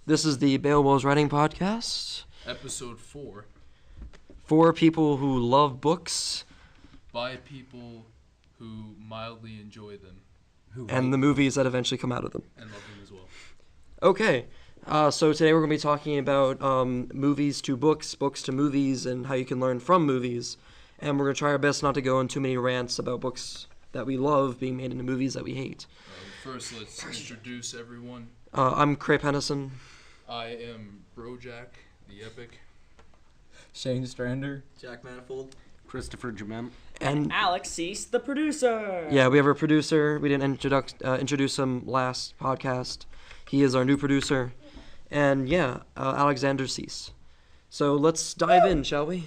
This is the Beowulf's Writing Podcast. Episode 4. For people who love books. By people who mildly enjoy them. And the movies that eventually come out of them. And love them as well. Okay. So today we're going to be talking about movies to books, books to movies, and how you can learn from movies. And we're going to try our best not to go on too many rants about books that we love being made into movies that we hate. First, let's introduce everyone. I'm Cray Pennison. I am Brojack, the Epic. Shane Strander. Jack Manifold. Christopher Gement. And Alex Cease, the producer. Yeah, we have a producer. We didn't introduce him last podcast. He is our new producer. And yeah, Alexander Cease. So let's dive in, shall we?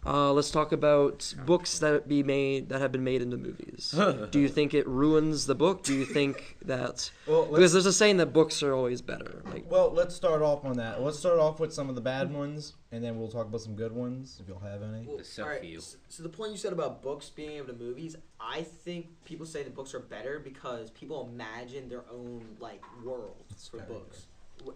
Let's talk about books that have been made into movies. Do you think it ruins the book? Do you think that... because there's a saying that books are always better. Well, let's start off on that. Let's start off with some of the bad ones, and then we'll talk about some good ones, if you'll have any. Well, so the point you said about books being able to movies, I think people say that books are better because people imagine their own, worlds for books.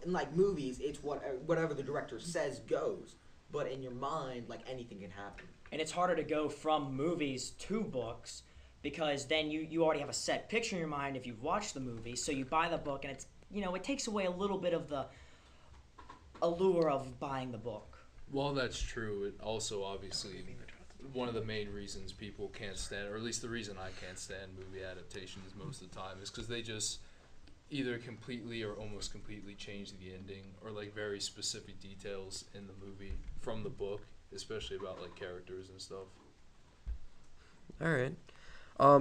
In, movies, it's whatever the director says goes. But in your mind, anything can happen. And it's harder to go from movies to books because then you already have a set picture in your mind if you've watched the movie. So you buy the book and it's, it takes away a little bit of the allure of buying the book. Well, that's true. It also, obviously, one of the main reasons people can't stand, or at least the reason I can't stand movie adaptations most of the time is because they just either completely or almost completely change the ending or very specific details in the movie from the book, especially about characters and stuff. All right.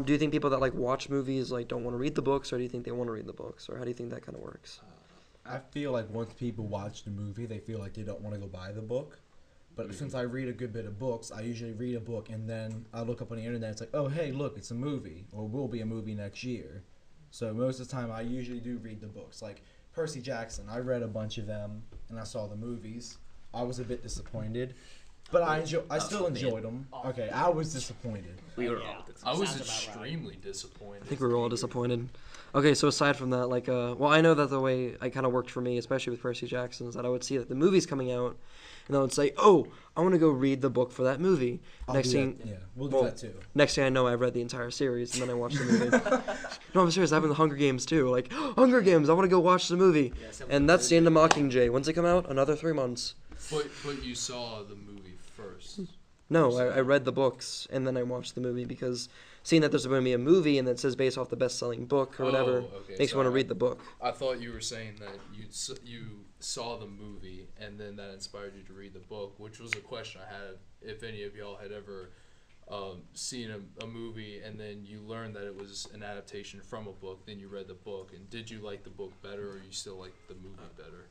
Do you think people that watch movies don't want to read the books, or do you think they want to read the books, or how do you think that kind of works? I feel like once people watch the movie, they feel like they don't want to go buy the book. But since I read a good bit of books, I usually read a book and then I look up on the internet. It's like, oh, hey, look, it's a movie, or will be a movie next year. So most of the time, I usually do read the books. Like Percy Jackson, I read a bunch of them, and I saw the movies. I was a bit disappointed, but I still enjoyed them. Okay, I was disappointed. We were all disappointed. I was extremely disappointed. I think we were all disappointed. Okay, so aside from that, I know that the way it kind of worked for me, especially with Percy Jackson, is that I would see that the movie's coming out, and I would say, oh, I want to go read the book for that movie. We'll do that too. Next thing I know, I've read the entire series, and then I watched the movie. No, I'm serious. I have the Hunger Games too. Hunger Games, I want to go watch the movie. Yeah, and that's the end of Mockingjay. When's it come out? Another 3 months. But you saw the movie first. No, I read the books, and then I watched the movie because seeing that there's going to be a movie and that says based off the best-selling book or whatever makes me want to read the book. I thought you were saying that you saw the movie and then that inspired you to read the book, which was a question I had if any of y'all had ever seen a movie and then you learned that it was an adaptation from a book, then you read the book, and did you like the book better or you still like the movie better?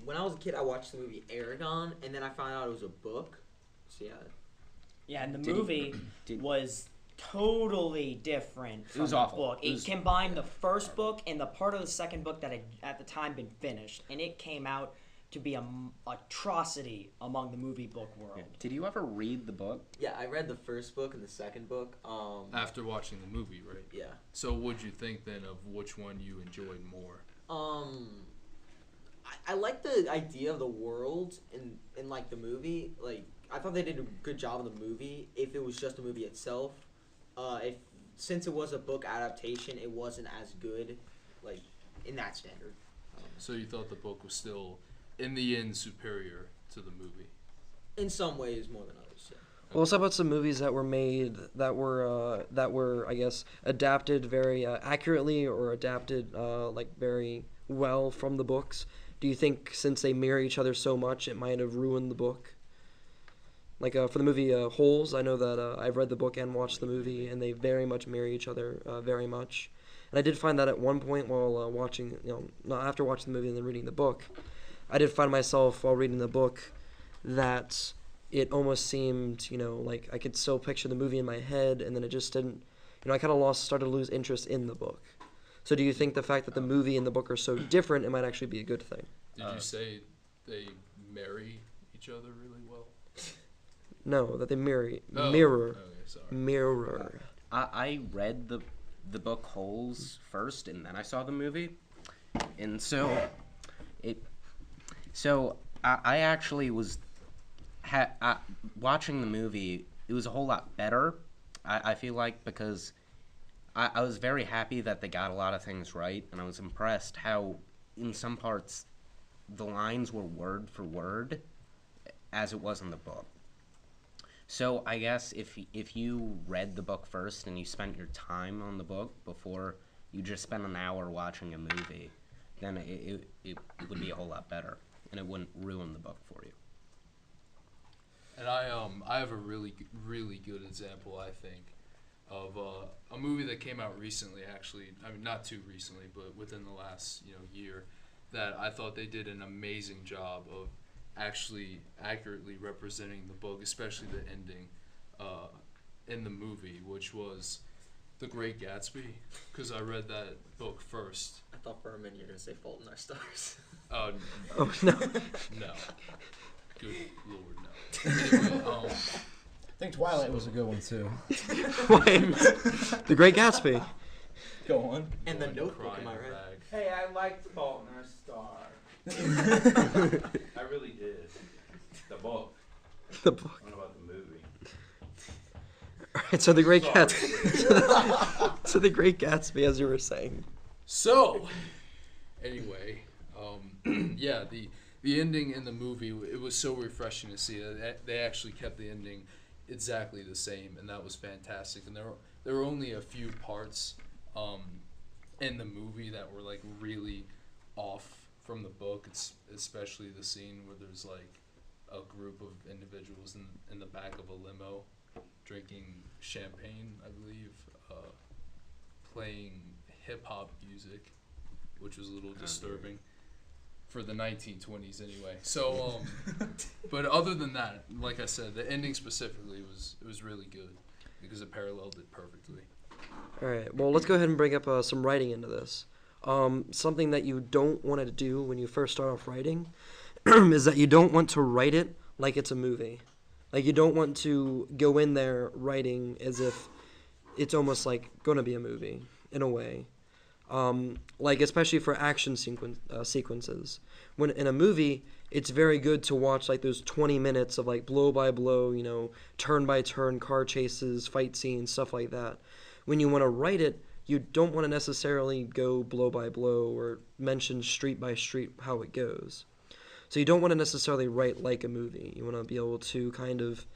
When I was a kid, I watched the movie Aragon, and then I found out it was a book. So yeah, and the movie was totally different from was the awful. book. It combined the first book and the part of the second book that had at the time been finished, and it came out to be an atrocity among the movie book world. Yeah. Did you ever read the book? Yeah, I read the first book and the second book. After watching the movie, right? Yeah. So what'd you think then of which one you enjoyed more? I like the idea of the world in the movie. I thought they did a good job in the movie. If it was just a movie itself, since it was a book adaptation, it wasn't as good, in that standard. So you thought the book was still, in the end, superior to the movie? In some ways, more than others. Yeah. Well, let's talk about some movies that were made that were I guess adapted very accurately or adapted very well from the books. Do you think since they mirror each other so much, it might have ruined the book? For the movie Holes, I know that I've read the book and watched the movie, and they very much mirror each other very much. And I did find that at one point while watching, not after watching the movie and then reading the book, I did find myself while reading the book that it almost seemed, I could still picture the movie in my head, and then it just didn't, I kind of started to lose interest in the book. So do you think the fact that the movie and the book are so different, it might actually be a good thing? Did you say they marry each other really well? No, that they mirror. Okay, sorry. Mirror. I read the book Holes first, and then I saw the movie. And so, So I actually was watching the movie. It was a whole lot better. I feel like because I was very happy that they got a lot of things right, and I was impressed how in some parts the lines were word for word as it was in the book. So I guess if you read the book first and you spent your time on the book before you just spent an hour watching a movie, then it would be a whole lot better, and it wouldn't ruin the book for you. And I have a really good example, I think, of a movie that came out recently. Actually, I mean not too recently, but within the last year, that I thought they did an amazing job of actually accurately representing the book, especially the ending in the movie, which was The Great Gatsby, because I read that book first. I thought for a minute you were gonna say Fault in Our Stars. Oh no. No. Good Lord, no. Anyway, I think Twilight was a good one too. Wait, The Great Gatsby. Go on. And the going to Notebook, cry am I in a right? bag. Hey, I liked Fault in Our Stars. I really did. The book. The book. What about the movie? Alright, so The Great Sorry. Gatsby. So The Great Gatsby, as you were saying. So, anyway, yeah, the ending in the movie, it was so refreshing to see that they actually kept the ending exactly the same, and that was fantastic. And there were only a few parts in the movie that were like really off from the book. It's especially the scene where there's like a group of individuals in the back of a limo drinking champagne, I believe, playing hip-hop music, which was a little disturbing for the 1920s anyway. So, but other than that, like I said, the ending specifically was really good because it paralleled it perfectly. Alright, well, let's go ahead and bring up some writing into this. Something that you don't want to do when you first start off writing is that you don't want to write it like it's a movie. Like, you don't want to go in there writing as if it's almost like going to be a movie, in a way. Like, especially for action sequences. When in a movie, it's very good to watch, like, those 20 minutes of, like, blow-by-blow, turn-by-turn car chases, fight scenes, stuff like that. When you want to write it, you don't want to necessarily go blow-by-blow or mention street-by-street how it goes. So you don't want to necessarily write like a movie. You want to be able to kind of,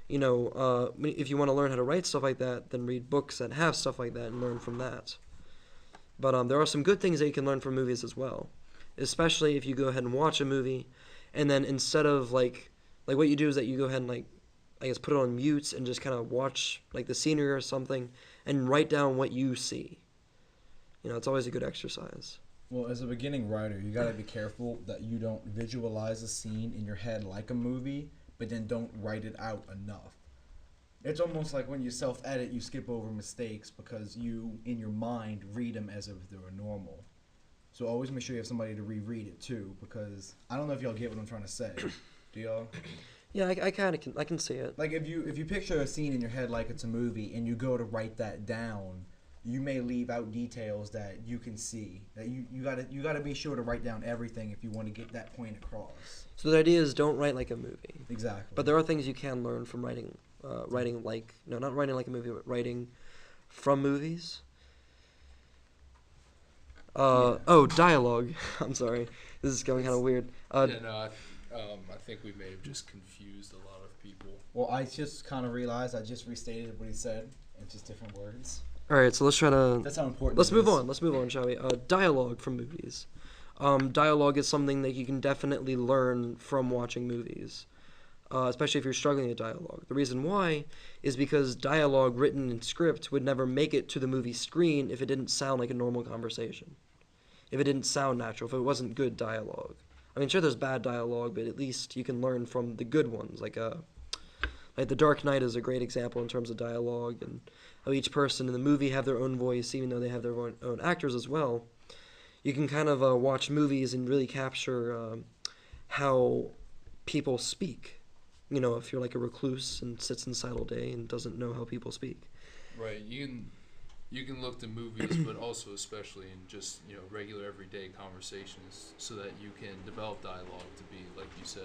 if you want to learn how to write stuff like that, then read books that have stuff like that and learn from that. But there are some good things that you can learn from movies as well, especially if you go ahead and watch a movie, and then instead of like what you do is that you go ahead and put it on mute and just kind of watch like the scenery or something and write down what you see. It's always a good exercise. Well, as a beginning writer, you gotta be careful that you don't visualize a scene in your head like a movie, but then don't write it out enough. It's almost like when you self-edit, you skip over mistakes because you, in your mind, read them as if they were normal. So always make sure you have somebody to reread it too, because I don't know if y'all get what I'm trying to say. Do y'all? Yeah, I can see it. Like if you picture a scene in your head like it's a movie and you go to write that down, you may leave out details that you can see. That you gotta be sure to write down everything if you want to get that point across. So the idea is don't write like a movie. Exactly. But there are things you can learn from writing, not writing like a movie, but writing from movies. Oh, dialogue. I'm sorry. This is going kind of weird. I think we may have just confused a lot of people. Well, I just kind of realized I just restated what he said in just different words. All right, so let's try to. That's how important. Let's it move is. on. Let's move on, shall we? Dialogue from movies. Dialogue is something that you can definitely learn from watching movies, especially if you're struggling with dialogue. The reason why is because dialogue written in script would never make it to the movie screen if it didn't sound like a normal conversation, if it didn't sound natural, if it wasn't good dialogue. I mean, sure, there's bad dialogue, but at least you can learn from the good ones. Like The Dark Knight is a great example in terms of dialogue, and how each person in the movie have their own voice, even though they have their own actors as well. You can kind of watch movies and really capture how people speak. If you're like a recluse and sits inside all day and doesn't know how people speak. Right. you can look to movies, but also especially in just regular everyday conversations, so that you can develop dialogue to be, like you said,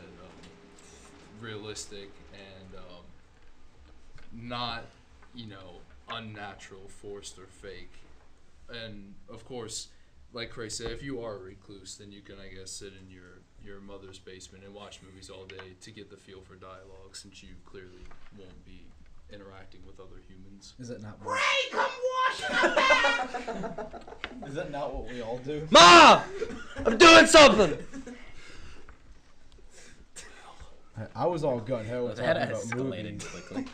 realistic and not unnatural, forced, or fake. And of course, like Cray said, if you are a recluse, then you can, I guess, sit in your mother's basement and watch movies all day to get the feel for dialogue, since you clearly won't be interacting with other humans. Is it not? Ray, come wash my back! Is that not what we all do? Ma! I'm doing something! I was all gun hell talking That about escalated movies. quickly.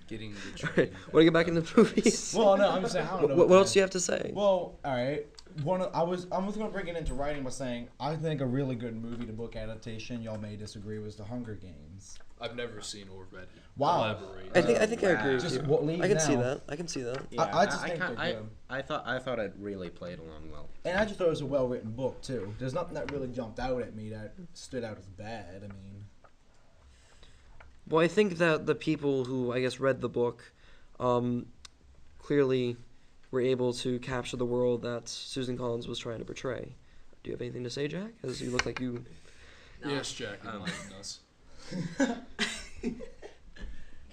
Getting the Alright, train. want to get back into movies? Well, no, I'm just saying. I don't know. What else do you have to say? Well, all right. I was gonna bring it into writing by saying I think a really good movie to book adaptation. Y'all may disagree, was The Hunger Games. I've never seen or read it. Wow. Elaborate. I think I agree with Just you. what leaves I can see now. that. I can see that. Yeah, I just think they're good. I thought it really played along well. And I just thought it was a well-written book too. There's nothing that really jumped out at me that stood out as bad. I mean, Well, I think that the people who, I guess, read the book clearly were able to capture the world that Susan Collins was trying to portray. Do you have anything to say, Jack? As you look like you... Yes, Jack, enlighten us.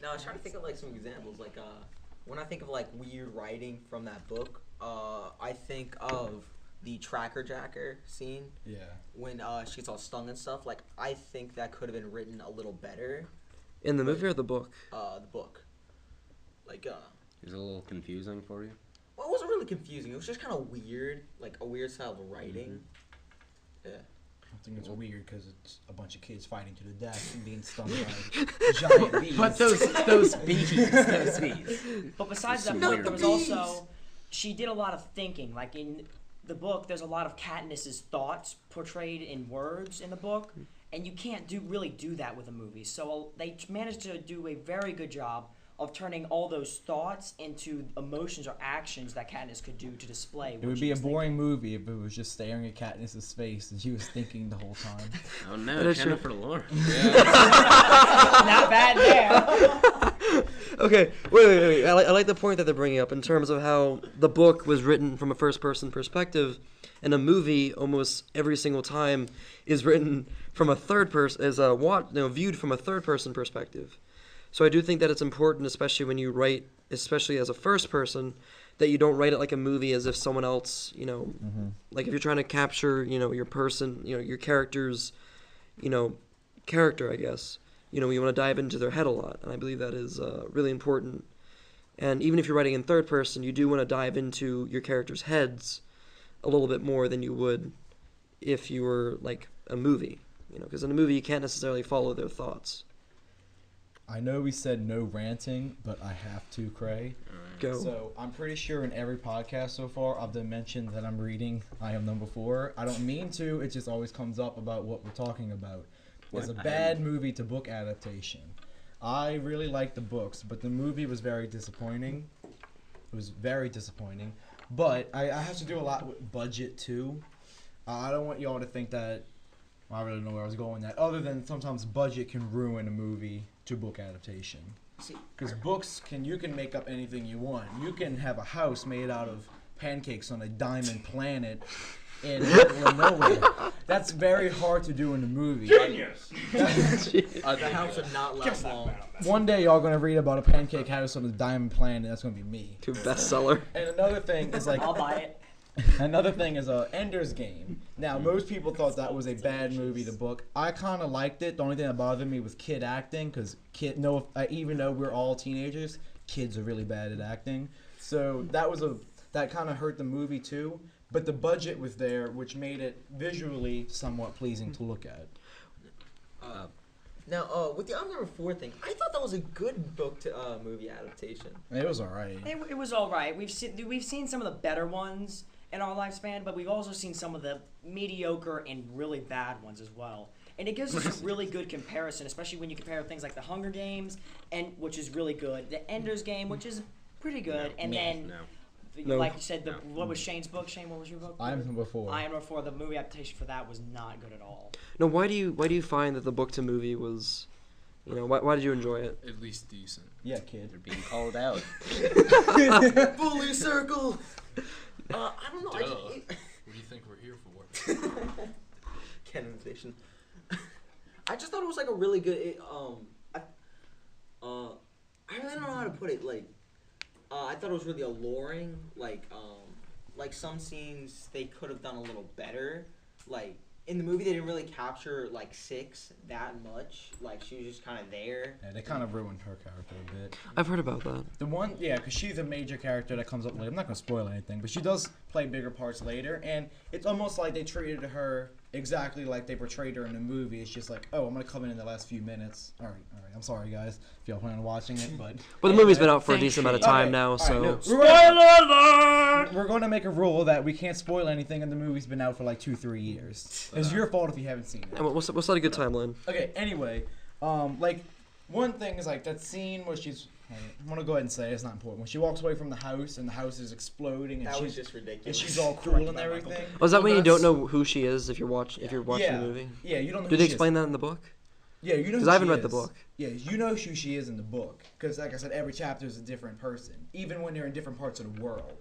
No, I was trying to think of like some examples. Like when I think of like weird writing from that book, I think of the tracker jacker scene yeah. when she gets all stung and stuff. Like I think that could have been written a little better. In the movie or the book? The book. Like Is it a little confusing for you? well, it wasn't really confusing. It was just kind of weird, like a weird style of writing. Yeah. I think it's weird because it's a bunch of kids fighting to the death and being stung by giant bees. But those bees, those bees. But besides Some that book, weird there was bees. also, she did a lot of thinking. Like in the book, there's a lot of Katniss's thoughts portrayed in words in the book, and you can't really do that with a movie. So they managed to do a very good job of turning all those thoughts into emotions or actions that Katniss could do to display. It would be a boring movie if it was just staring at Katniss's face and she was thinking the whole time. Oh That no, is true. Jennifer Lawrence. Not bad there. Okay, wait. I like the point that they're bringing up in terms of how the book was written from a first-person perspective, and a movie almost every single time is written from a third person, viewed from a third-person perspective. So I do think that it's important, especially when you write, especially as a first person, that you don't write it like a movie as if someone else, like if you're trying to capture, your person, your character's, character, I guess. You want to dive into their head a lot, and I believe that is really important. And even if you're writing in third person, you do want to dive into your characters' heads a little bit more than you would if you were like a movie, because in a movie you can't necessarily follow their thoughts. I know we said no ranting, but I have to, Cray. Go. So I'm pretty sure in every podcast so far I've done mention that I'm reading I Am Number 4. I don't mean to, it just always comes up about what we're talking about. It's a bad movie to book adaptation. I really like the books, but the movie was very disappointing. It was very disappointing. But I have to do a lot with budget too. I don't want y'all to think that, I really don't know where I was going with that, other than sometimes budget can ruin a movie to book adaptation. Because books, you can make up anything you want. You can have a house made out of pancakes on a diamond planet in the middle of nowhere. That's very hard to do in a movie. Genius! The house would not last long. One day y'all gonna read about a pancake house on a diamond planet. That's gonna be me. To bestseller. And another thing is like I'll buy it. Another thing is Ender's Game. Now, most people thought that was a bad movie to book. I kind of liked it. The only thing that bothered me was kid acting, because even though we're all teenagers, kids are really bad at acting. So that kind of hurt the movie too. But the budget was there, which made it visually somewhat pleasing to look at. Now, with the I'm Number 4 thing, I thought that was a good book to movie adaptation. It was alright. It was all right. We've seen some of the better ones in our lifespan, but we've also seen some of the mediocre and really bad ones as well. And it gives us a really good comparison, especially when you compare things like The Hunger Games, which is really good, The Ender's Game, which is pretty good, and then, like you said, what was Shane's book? Shane, what was your book? I Am Number 4. I Am Number 4. The movie adaptation for that was not good at all. No, why do you find that the book to movie was You know, why did you enjoy it? At least decent. Yeah, kid. They're being called out. Fully circle. I don't know. Duh. What do you think we're here for? Canonization. I just thought it was like a really good. I really don't know how to put it. Like, I thought it was really alluring. Like some scenes they could have done a little better. Like in the movie, they didn't really capture like Six that much. Like she was just kind of there. Yeah, they kind of ruined her character a bit. I've heard about that. The one, yeah, because she's a major character that comes up later. I'm not gonna spoil anything, but she does play bigger parts later, and it's almost like they treated her exactly like they portrayed her in the movie. It's just like, oh, I'm gonna come in the last few minutes. All right. I'm sorry, guys, if y'all plan on watching it, but. But the movie's been out for a Thank decent amount of you. time Okay, now, all right, so. no, we're going to make a rule that we can't spoil anything, and the movie's been out for like 2-3 years. It's your fault if you haven't seen it. And what's not a good time, Lynn? Okay, anyway, like, one thing is, like, that scene where she's, I'm gonna go ahead and say it, it's not important. When she walks away from the house, and the house is exploding, and That was she's, just ridiculous. and she's all cool and everything. Oh, is that when you don't that's- know who she is if you're watching Yeah. the movie? Yeah, you don't know Do who they she is. explain that in the book? Yeah, you know who Because I haven't she read the is. book. Yeah, you know who she is in the book. Because, like I said, every chapter is a different person. Even when they're in different parts of the world.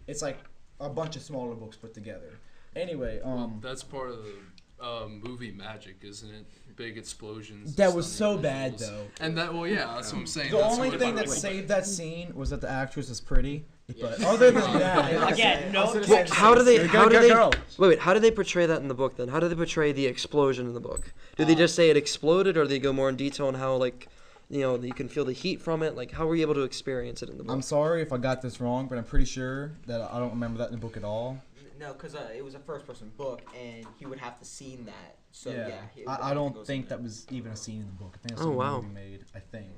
It's like a bunch of smaller books put together. Anyway, Well, that's part of the movie magic, isn't it? Big explosions. that and was stunning so bad, visuals. though. And that, well, yeah, that's what I'm saying. The That's only what thing I that like. saved that scene was that the actress is pretty. But other than that, Again, no. Well, how do they? You're a How do good they? girl. Wait. How do they portray that in the book? Then how do they portray the explosion in the book? Do they just say it exploded, or do they go more in detail on how, like, you know, you can feel the heat from it? Like, how were you able to experience it in the book? I'm sorry if I got this wrong, but I'm pretty sure that I don't remember that in the book at all. No, because it was a first-person book, and he would have to seen that. So yeah, he would I have to go don't think see that was even a scene in the book. I think that's Oh, something wow. the movie made. I think.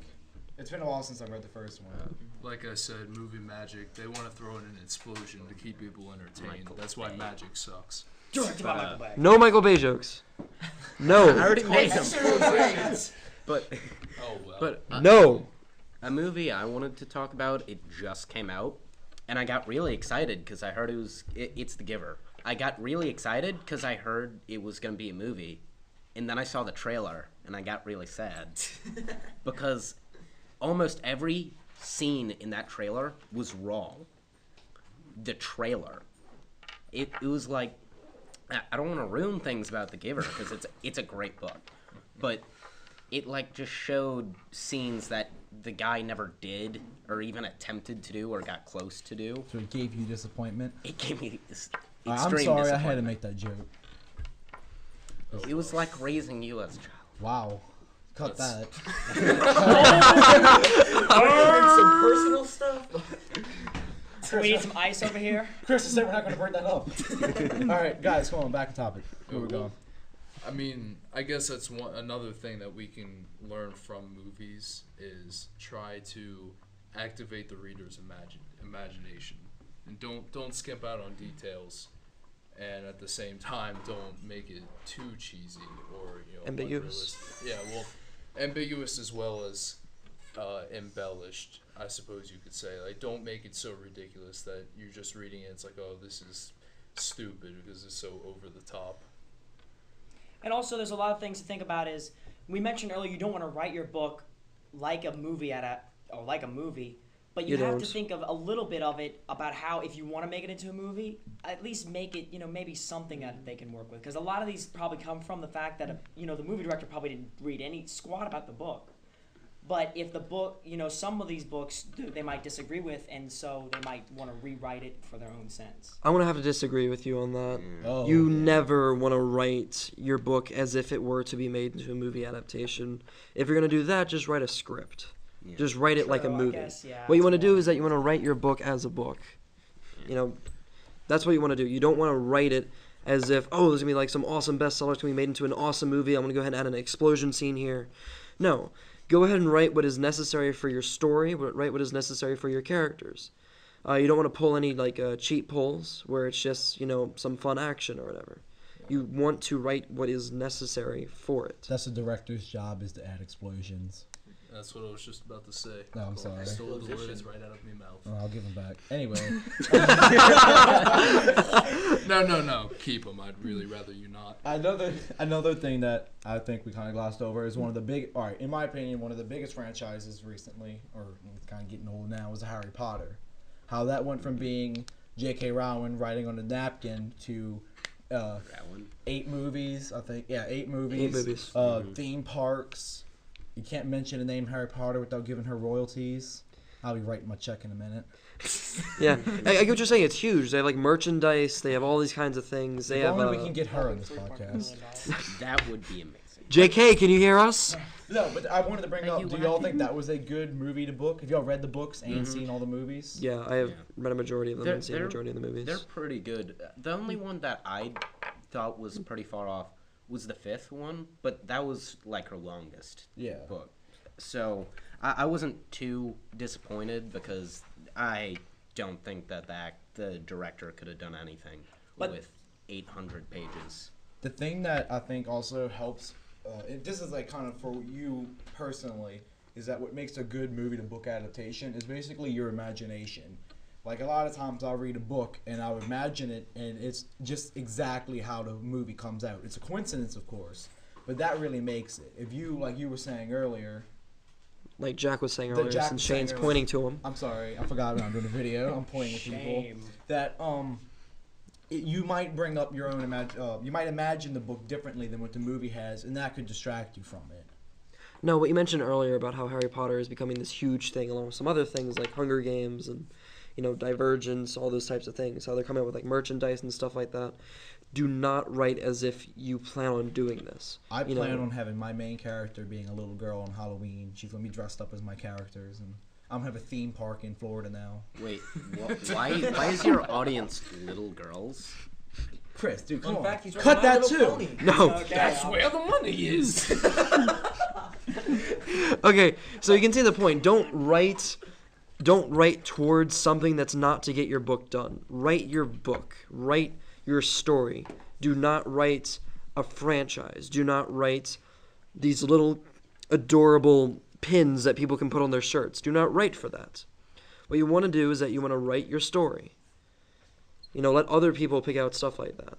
It's been a while since I read the first one. Like I said, movie magic, they want to throw in an explosion to keep people entertained. That's why magic sucks. Directed by Michael Bay. No Michael Bay jokes. No. I already made them. But Oh, well. but No. a movie I wanted to talk about, it just came out, and I got really excited because I heard it's The Giver. I got really excited because I heard it was going to be a movie, and then I saw the trailer, and I got really sad because almost every scene in that trailer was wrong. The trailer. It was like, I don't want to ruin things about The Giver because it's a great book, but it like just showed scenes that the guy never did or even attempted to do or got close to do. So it gave you disappointment. It gave me this I'm extreme sorry, I had to disappointment. make that joke. It was like raising you as a child. Wow. Cut That's- that. some personal stuff. We need some ice over here. Chris said we're not going to bring that up. All right, guys, come on, back to topic. Where we going? I mean, I guess that's another thing that we can learn from movies is try to activate the reader's imagination, and don't skimp out on details, and at the same time don't make it too cheesy or Ambiguous. unrealistic. Yeah, well, ambiguous as well as embellished, I suppose you could say. Like, don't make it so ridiculous that you're just reading it. It's like, oh, this is stupid because it's so over the top. And also, there's a lot of things to think about. Is we mentioned earlier, you don't want to write your book like a movie but you You have don't. to think of a little bit of it about how if you want to make it into a movie, at least make it, maybe something that they can work with. Because a lot of these probably come from the fact that the movie director probably didn't read any squat about the book. But if the book, some of these books they might disagree with, and so they might want to rewrite it for their own sense. I'm gonna have to disagree with you on that. Oh, You yeah. never want to write your book as if it were to be made into a movie adaptation. If you're gonna do that, just write a script. Yeah. Just write it like a True, I movie. guess, yeah, What you want to that's do more- is that you want to write your book as a book. That's what you want to do. You don't want to write it as if, oh, there's gonna be like some awesome bestseller, it's gonna be made into an awesome movie. I'm gonna go ahead and add an explosion scene here. No. Go ahead and write what is necessary for your story. Write what is necessary for your characters. You don't want to pull any cheap pulls where it's just some fun action or whatever. You want to write what is necessary for it. That's the director's job, is to add explosions. That's what I was just about to say. No, I'm sorry. I stole the words right out of my mouth. Oh, I'll give them back. Anyway. No. Keep them. I'd really rather you not. Another thing that I think we kind of glossed over is one of the big, all right, in my opinion, one of the biggest franchises recently, or it's kind of getting old now, is Harry Potter. How that went from being J.K. Rowling writing on a napkin to 8 movies, I think. Yeah, 8 movies. 8 movies. Theme parks. You can't mention the name Harry Potter without giving her royalties. I'll be writing my check in a minute. Yeah, I get what you're saying. It's huge. They have like merchandise. They have all these kinds of things. They If have. only we can get her on this podcast. That would be amazing. JK, can you hear us? No, but I wanted to bring up, do y'all think that was a good movie to book? Have y'all read the books and seen all the movies? Yeah, I have read a majority of them and seen a majority of the movies. They're pretty good. The only one that I thought was pretty far off was the 5th one, but that was like her longest book. So I wasn't too disappointed because I don't think that the director could have done anything with 800 pages. The thing that I think also helps, this is like kind of for you personally, is that what makes a good movie to book adaptation is basically your imagination. Like a lot of times I'll read a book and I'll imagine it and it's just exactly how the movie comes out. It's a coincidence, of course, but that really makes it. If you, like you were saying earlier, like Jack was saying earlier, since Shane's pointing to him. I'm sorry, I forgot when I'm doing the video. I'm pointing at people. That you might bring up your own you might imagine the book differently than what the movie has, and that could distract you from it. No, what you mentioned earlier about how Harry Potter is becoming this huge thing, along with some other things like Hunger Games and Divergence, all those types of things. How they're coming out with like merchandise and stuff like that. Do not write as if you plan on doing this. I plan on having my main character being a little girl on Halloween. She's gonna be dressed up as my characters, and I'm gonna have a theme park in Florida now. Wait, why is your audience little girls? Chris, dude, come on. Fact, Cut that too. No. Okay, That's where the money is. Okay, so you can see the point. Don't write towards something that's not to get your book done. Write your book. Write your story. Do not write a franchise. Do not write these little adorable pins that people can put on their shirts. Do not write for that. What you want to do is that you want to write your story. Let other people pick out stuff like that.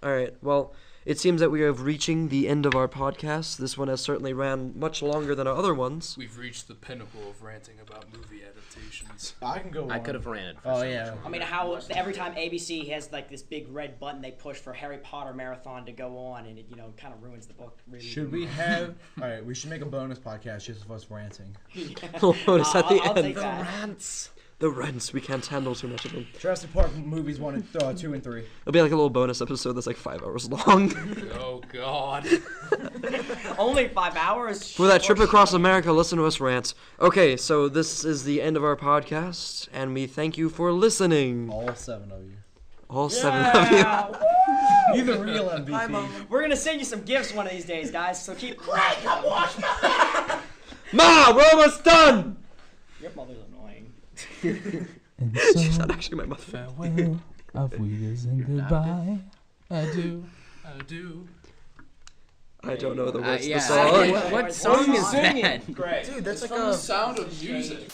All right, well, it seems that we are reaching the end of our podcast. This one has certainly ran much longer than our other ones. We've reached the pinnacle of ranting about movie adaptations. I can go on. I could have ranted for Oh, so yeah. much longer. I mean, how every time ABC has like this big red button they push for Harry Potter marathon to go on, and it kind of ruins the book. Really. Should we have? All right, we should make a bonus podcast just of us ranting. Bonus at the I'll end. take that. Rants. The rents, we can't handle too much of them. Jurassic Park movies 1 and 2 and 3. It'll be like a little bonus episode that's like 5 hours long. Oh, God. Only 5 hours. For that trip across America, listen to us rant. Okay, so this is the end of our podcast, and we thank you for listening. All 7 of you. All 7 of you. You're the real MVP. We're gonna send you some gifts one of these days, guys. So keep. Ma, we're almost done! Your mother's annoying. She's not actually my mother. Farewell, auf Wiedersehen, goodbye. Adieu. I don't know the words to the Yeah. song. What song is that? Great. Dude, that's It's like from a... The Sound of Music.